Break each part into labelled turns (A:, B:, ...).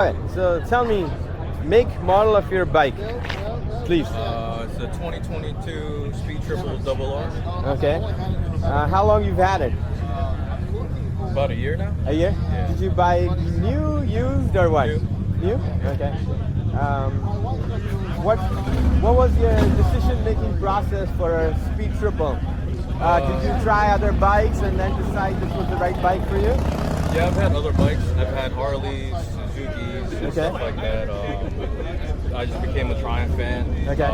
A: Alright, so tell me, make, model of your bike, please.
B: It's a 2022 Speed Triple Double R.
A: Okay. How long you've had it?
B: About a year now.
A: A year?
B: Yeah.
A: Did you buy new, used, or what?
B: New.
A: New? Okay. What was your decision-making process for a Speed Triple? Did you try other bikes and then decide this was the right bike for you?
B: Yeah, I've had other bikes. I've had Harleys, Suzuki's, and stuff like that. I just became a Triumph fan.
A: Okay.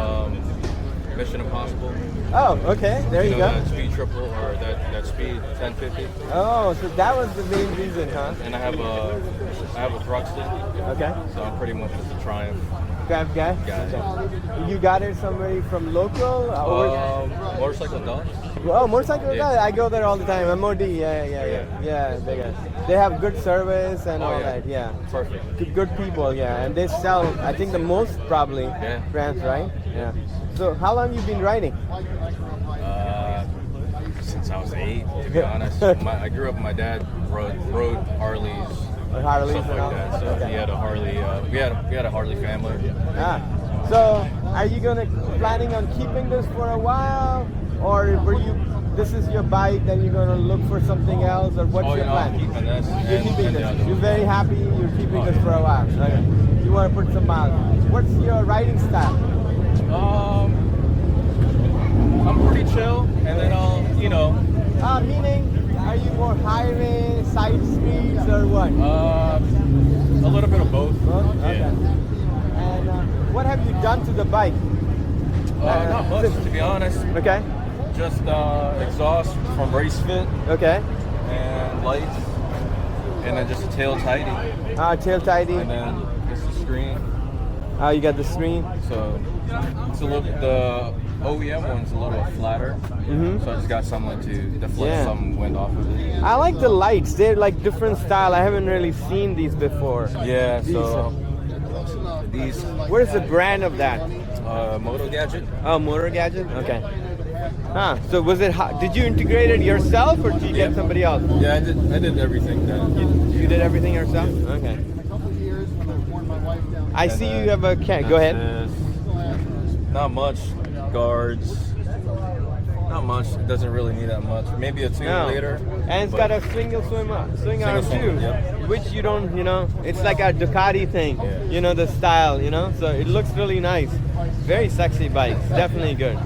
B: Mission Impossible.
A: Oh, okay. There you go.
B: That Speed Triple or that Speed 1050.
A: Oh, so that was the main reason, huh?
B: And I have a Thruxton.
A: Okay.
B: So I'm pretty much just a Triumph
A: Triumph guy?
B: guy.
A: Okay. You got it somebody from local?
B: Motorcycle Dodge.
A: Oh, motorcycle
B: Yeah.
A: guy. I go there all the time. MOD, yeah. They have good service and all
B: yeah.
A: that. Yeah.
B: Perfect.
A: Good people, yeah, and they sell. I think the most probably brands, right? Yeah. So how long you been riding?
B: Since I was 8, to be honest. I grew up. My dad rode Harleys,
A: Harleys
B: stuff
A: and
B: like
A: all?
B: that. So
A: Okay.
B: he had a Harley. We had a Harley family.
A: Ah. So are you planning on keeping this for a while, or were you? This is your bike, then you're gonna look for something else, or what's your plan?
B: I'm keeping this.
A: You're keeping
B: and the
A: this.
B: other
A: You're
B: one.
A: very happy. You're keeping this for a while. Okay. You want to put some miles. What's your riding style?
B: I'm pretty chill, and then
A: Meaning, are you more highway, side streets, or what?
B: a little bit of both.
A: Both? Okay.
B: Yeah.
A: And what have you done to the bike?
B: Not much, to be honest.
A: Okay.
B: Just exhaust from Race Fit
A: Okay.
B: and lights, and then just a tail tidy,
A: Tail tidy.
B: and then just the screen.
A: You got the screen.
B: So it's the OEM one's a little flatter. So I just got something to deflect some wind off of it.
A: I like the lights. They're like different style. I haven't really seen these before.
B: Yeah. So these.
A: Where's the brand of that?
B: Moto Gadget.
A: Oh, Motor Gadget. Okay. So was it? Did you integrate it yourself, or did you get somebody else?
B: Yeah, I did everything.
A: You did everything yourself. Okay. I see you have a cat. Go ahead.
B: Not much guards. Not much. It doesn't really need that much. Maybe a tune later.
A: And it's got a single swing arm too,
B: yep.
A: which you don't. It's like a Ducati thing.
B: Yeah.
A: The style. So it looks really nice. Very sexy bike. Definitely good.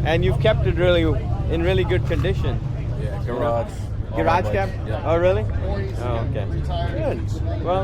A: And you've kept it in really good condition.
B: Yeah, garage.
A: Garage kept?
B: Yeah.
A: Oh, really? Oh, okay. Good. Well.